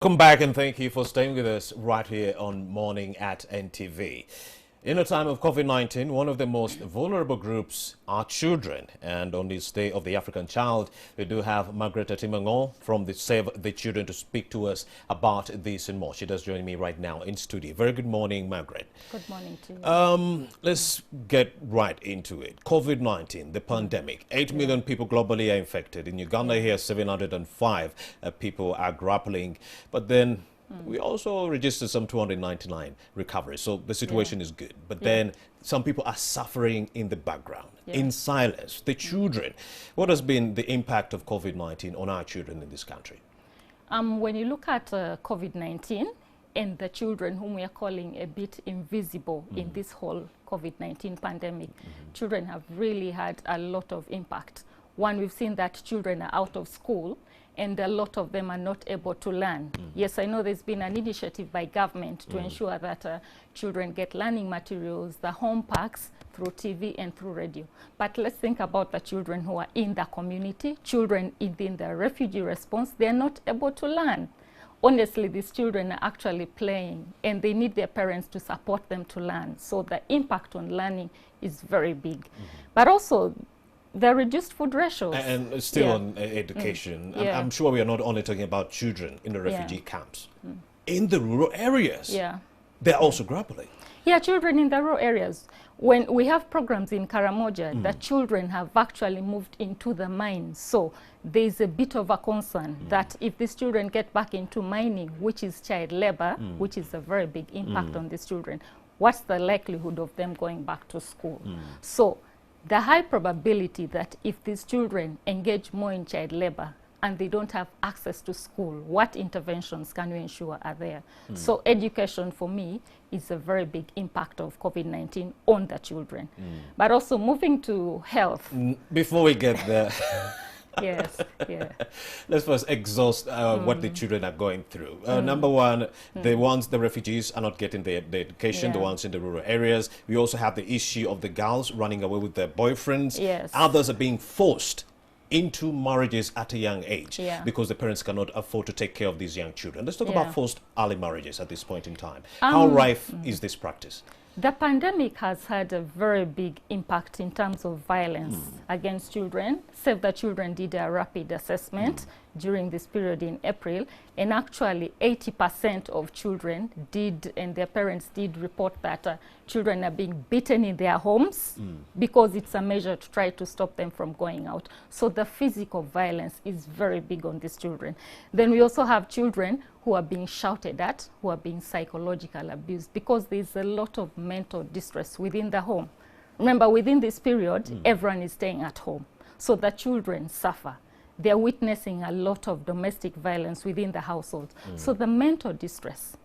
Welcome back and thank you for staying with us right here on Morning at NTV. In a time of COVID-19, one of the most vulnerable groups are children. And on this Day of the African Child, we do have Margaret Atimango from the Save the Children to speak to us about this and more. She does join me right now in studio. Very good morning, Margaret. Good morning to you. Let's get right into it. COVID-19, the pandemic. 8 million people globally are infected. In Uganda here, 705 people are grappling. But then we also registered some 299 recoveries, so the situation is good. But then some people are suffering in the background, in silence. The children, what has been the impact of COVID-19 on our children in this country? When you look at COVID-19 and the children whom we are calling a bit invisible in this whole COVID-19 pandemic, children have really had a lot of impact. One, we've seen that children are out of school and a lot of them are not able to learn. Yes, I know there's been an initiative by government to ensure that children get learning materials, the home packs, through TV and through radio. But let's think about the children who are in the community, children within the refugee response. They're not able to learn. Honestly, these children are actually playing and they need their parents to support them to learn. So the impact on learning is very big. But also, the reduced food ratios. And still on education, I'm sure we are not only talking about children in the refugee camps. In the rural areas, they're also grappling. Yeah, children in the rural areas. When we have programs in Karamoja, the children have actually moved into the mines. So there's a bit of a concern that if these children get back into mining, which is child labor, which is a very big impact on these children, what's the likelihood of them going back to school? So the high probability that if these children engage more in child labor and they don't have access to school, what interventions can we ensure are there? So education for me is a very big impact of COVID-19 on the children. But also moving to health. Before we get there, let's first exhaust what the children are going through. Number one, the refugees are not getting the education, the ones in the rural areas. We also have the issue of the girls running away with their boyfriends. Others are being forced into marriages at a young age because the parents cannot afford to take care of these young children. Let's talk about forced early marriages at this point in time. How rife is this practice? The pandemic has had a very big impact in terms of violence against children. Save the Children did a rapid assessment during this period in April, and actually 80% of children did, and their parents did report that children are being beaten in their homes because it's a measure to try to stop them from going out. So the physical violence is very big on these children. Then we also have children who are being shouted at, who are being psychologically abused because there's a lot of mental distress within the home. Remember, within this period, everyone is staying at home. So the children suffer. They're witnessing a lot of domestic violence within the household. So the mental distress,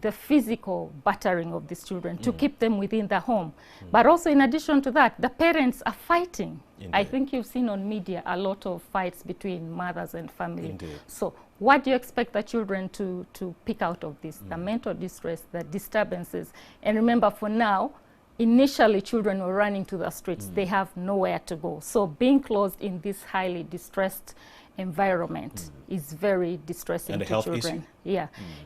the physical battering of these children to keep them within the home. But also in addition to that, the parents are fighting. I think you've seen on media a lot of fights between mothers and family. So what do you expect the children to pick out of this? The mental distress, the disturbances. And remember, for now, initially children were running to the streets. They have nowhere to go. So being closed in this highly distressed environment is very distressing to children.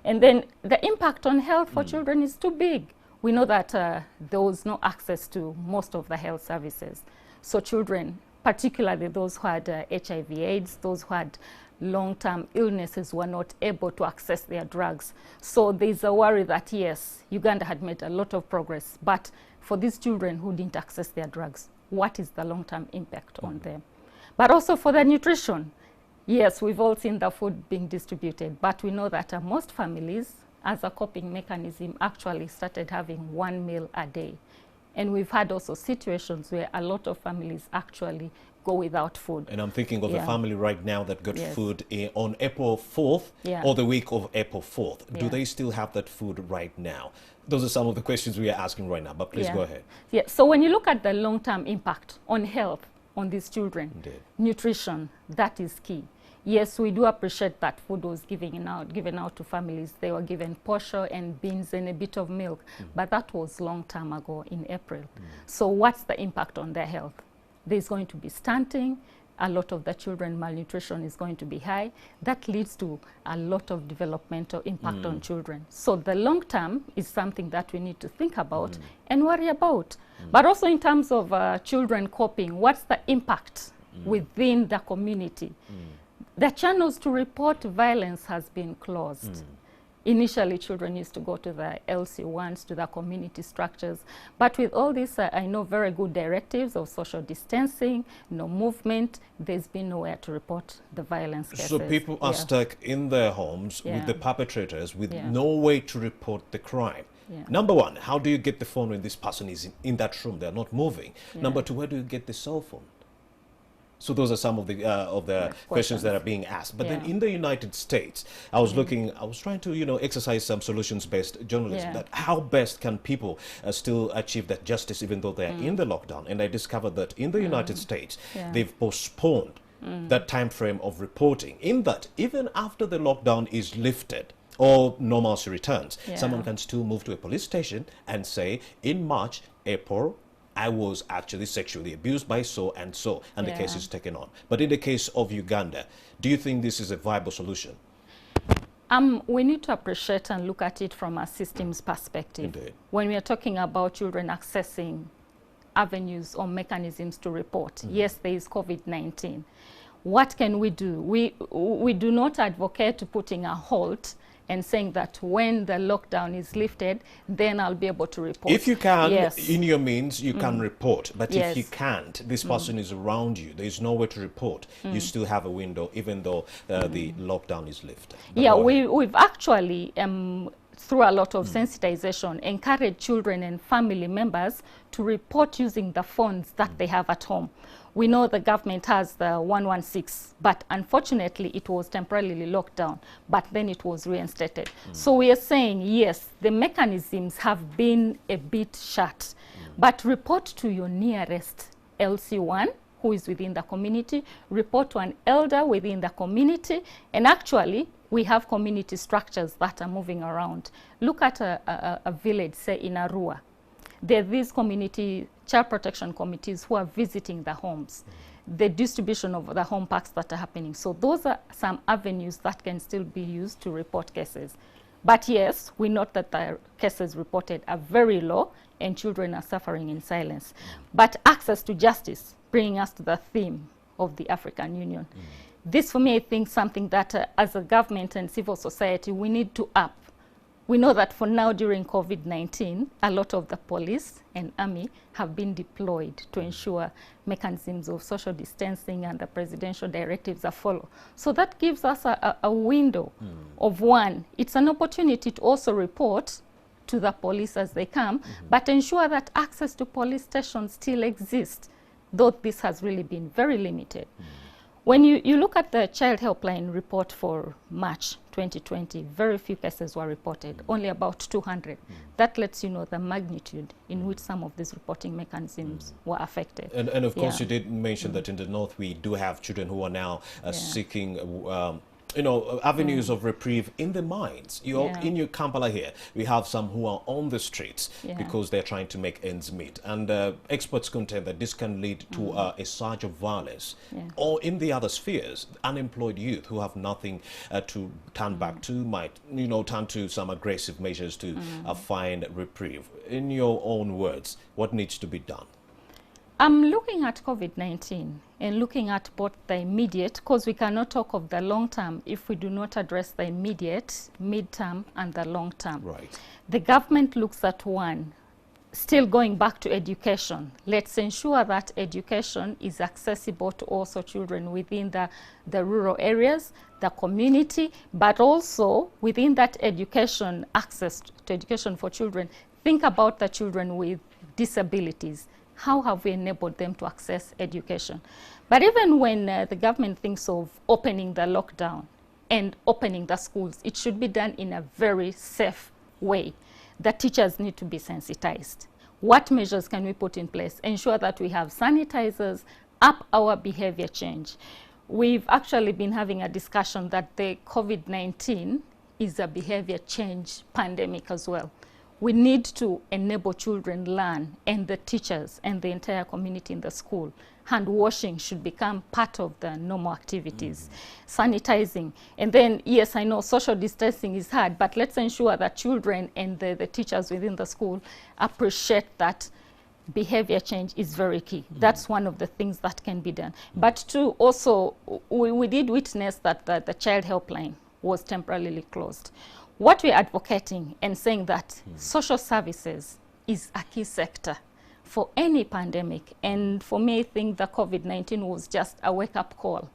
And then the impact on health for children is too big. We know that there was no access to most of the health services. So children, particularly those who had HIV/AIDS, those who had long-term illnesses, were not able to access their drugs. So there's a worry that yes, Uganda had made a lot of progress, but for these children who didn't access their drugs, what is the long-term impact on them? But also for the nutrition. Yes, we've all seen the food being distributed, but we know that most families, as a coping mechanism, actually started having one meal a day. And we've had also situations where a lot of families actually go without food. And I'm thinking of a family right now that got food on April 4th or the week of April 4th. Do they still have that food right now? Those are some of the questions we are asking right now, but please go ahead. So when you look at the long-term impact on health on these children, nutrition, that is key. Yes, we do appreciate that food was given out to families. They were given posho and beans and a bit of milk, but that was long time ago in April. So what's the impact on their health? There's going to be stunting, a lot of the children malnutrition is going to be high. That leads to a lot of developmental impact on children. So the long term is something that we need to think about and worry about. But also in terms of children coping, what's the impact within the community? The channels to report violence has been closed. Initially, children used to go to the LC1s, to the community structures. But with all this, I know very good directives of social distancing, no movement, there's been nowhere to report the violence cases. So people are stuck in their homes with the perpetrators with no way to report the crime. Number one, how do you get the phone when this person is in that room? They're not moving. Number two, where do you get the cell phone? So those are some of the questions that are being asked. But then in the United States, I was trying to, exercise some solutions-based journalism. That how best can people still achieve that justice even though they're in the lockdown? And I discovered that in the United States, they've postponed that time frame of reporting. In that, even after the lockdown is lifted, or normalcy returns, someone can still move to a police station and say, in March, April, I was actually sexually abused by so and so, and the case is taken on. But in the case of Uganda, do you think this is a viable solution? We need to appreciate and look at it from a systems perspective. Indeed. When we are talking about children accessing avenues or mechanisms to report, yes, there is COVID-19. What can we do? We do not advocate putting a halt and saying that when the lockdown is lifted, then I'll be able to report. If you can, in your means, you can report. But if you can't, this person is around you, there's no way to report. You still have a window, even though the lockdown is lifted. But we've actually, through a lot of sensitization, encouraged children and family members to report using the phones that they have at home. We know the government has the 116, but unfortunately it was temporarily locked down, but then it was reinstated. So we are saying, yes, the mechanisms have been a bit shut, but report to your nearest LC1, who is within the community, report to an elder within the community, and actually we have community structures that are moving around. Look at a village, say in Arua. There are these community child protection committees who are visiting the homes, the distribution of the home packs that are happening. So those are some avenues that can still be used to report cases. But yes, we note that the cases reported are very low and children are suffering in silence. But access to justice, bringing us to the theme of the African Union. This, for me, I think something that as a government and civil society, we need to up. We know that for now, during COVID-19, a lot of the police and army have been deployed to ensure mechanisms of social distancing and the presidential directives are followed. So that gives us a window of one. It's an opportunity to also report to the police as they come, but ensure that access to police stations still exists, though this has really been very limited. When you look at the Child Helpline report for March 2020, very few cases were reported, only about 200. That lets you know the magnitude in which some of these reporting mechanisms were affected. And of course, you did mention that in the north, we do have children who are now seeking avenues of reprieve in the mines. In your Kampala here, we have some who are on the streets because they're trying to make ends meet. And experts contend that this can lead to a surge of violence. Or in the other spheres, unemployed youth who have nothing to turn back to might, turn to some aggressive measures to find reprieve. In your own words, what needs to be done? I'm looking at COVID-19 and looking at both the immediate, because we cannot talk of the long term if we do not address the immediate, mid-term, and the long term. Right. The government looks at one, still going back to education. Let's ensure that education is accessible to also children within the rural areas, the community, but also within that education, access to education for children. Think about the children with disabilities. How have we enabled them to access education? But even when the government thinks of opening the lockdown and opening the schools, it should be done in a very safe way. The teachers need to be sensitized. What measures can we put in place? Ensure that we have sanitizers, up our behavior change. We've actually been having a discussion that the COVID-19 is a behavior change pandemic as well. we need to enable children learn, and the teachers and the entire community in the school. Hand washing should become part of the normal activities. Sanitizing. And then, yes, I know social distancing is hard, but let's ensure that children and the teachers within the school appreciate that behavior change is very key. That's one of the things that can be done. But two, also, we did witness that the child helpline was temporarily closed. What we're advocating and saying that social services is a key sector for any pandemic. And for me, I think the COVID-19 was just a wake-up call.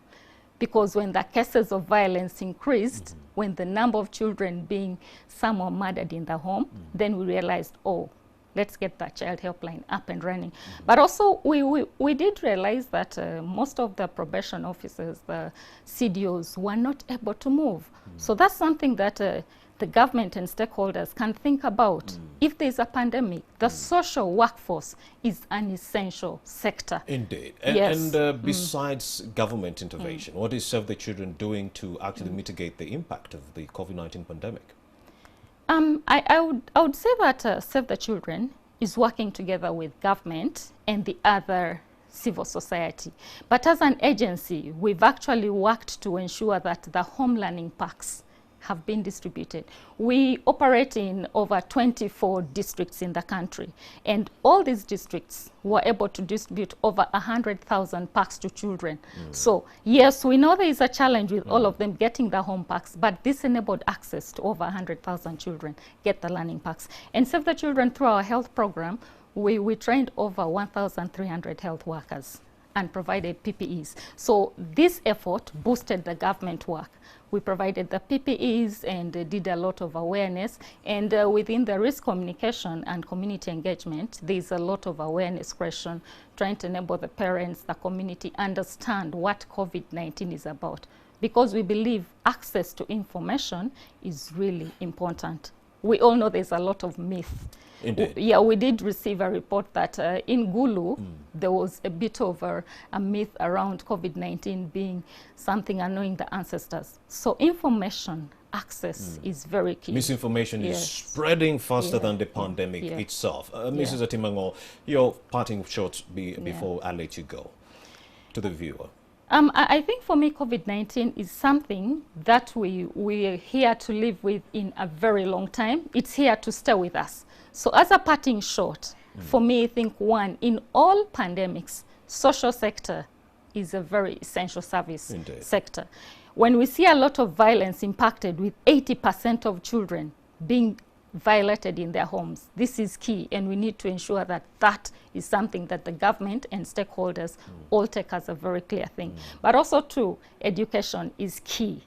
Because when the cases of violence increased, when the number of children being somehow murdered in the home, then we realized, oh, let's get that child helpline up and running. But also, we did realize that most of the probation officers, the CDOs, were not able to move. So that's something that the government and stakeholders can think about. If there's a pandemic, the social workforce is an essential sector. Indeed. Yes. And besides government intervention, what is Save the Children doing to actually mitigate the impact of the COVID-19 pandemic? I would say that Save the Children is working together with government and the other civil society. But as an agency, we've actually worked to ensure that the home learning packs have been distributed. We operate in over 24 districts in the country, and all these districts were able to distribute over 100,000 packs to children. So yes, we know there is a challenge with all of them getting the home packs, but this enabled access to over 100,000 children get the learning packs. And Save the Children, through our health program, we trained over 1,300 health workers and provided PPEs. So this effort boosted the government work. We provided the PPEs and did a lot of awareness. And within the risk communication and community engagement, there's a lot of awareness question, trying to enable the parents, the community, understand what COVID-19 is about. Because we believe access to information is really important. We all know there's a lot of myth. Indeed. Yeah, we did receive a report that in Gulu, there was a bit of a myth around COVID-19 being something annoying the ancestors. So information access is very key. Misinformation is spreading faster than the pandemic itself. Mrs. Atimango, your parting shots before I let you go to the viewer. I think for me, COVID-19 is something that we're here to live with in a very long time. It's here to stay with us. So as a parting shot, for me, I think one, in all pandemics, social sector is a very essential service sector. When we see a lot of violence impacted with 80% of children being violated in their homes, this is key, and we need to ensure that that is something that the government and stakeholders all take as a very clear thing. But also too, education is key.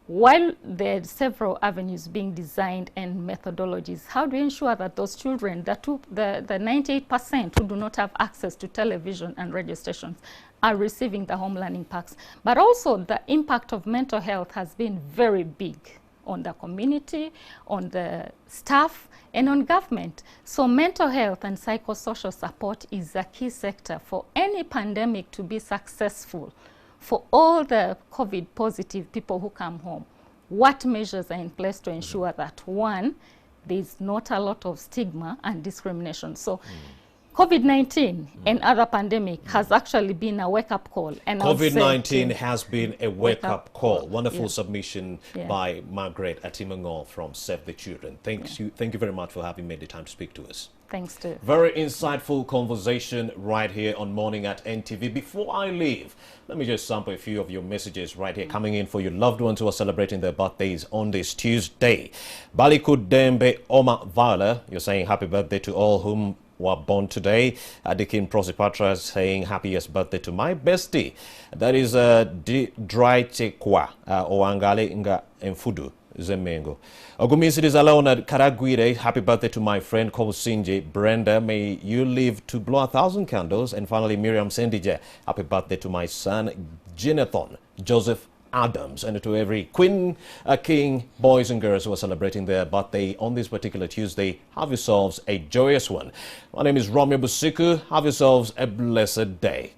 While there are several avenues being designed and methodologies, how do we ensure that those children, the 98% who do not have access to television and radio stations, are receiving the home learning packs? But also the impact of mental health has been very big on the community, on the staff, and on government. So mental health and psychosocial support is a key sector for any pandemic to be successful. For all the COVID positive people who come home, what measures are in place to ensure that, one, there's not a lot of stigma and discrimination? So COVID-19 and other pandemic has actually been a wake-up call. And COVID-19 has been a wake-up call. Wonderful submission by Margaret Atimango from Save the Children. Thank you very much for having made the time to speak to us. Thanks to very insightful conversation right here on Morning at NTV. Before I leave, let me just sample a few of your messages right here coming in for your loved ones who are celebrating their birthdays on this Tuesday. Balikud Dembe Oma Viola, you're saying happy birthday to all whom were born today. Adikin Prosipatra saying happiest birthday to my bestie. That is Dry Chekwa Oangale Nga Enfudu Zemengo. Ogumisi Dizalona Karagwire, happy birthday to my friend Kosinje Brenda. May you live to blow 1,000 candles. And finally, Miriam Sendije, happy birthday to my son Jonathan Joseph Adams, and to every queen, king, boys and girls who are celebrating their birthday on this particular Tuesday. Have yourselves a joyous one. My name is Romeo Busiku. Have yourselves a blessed day.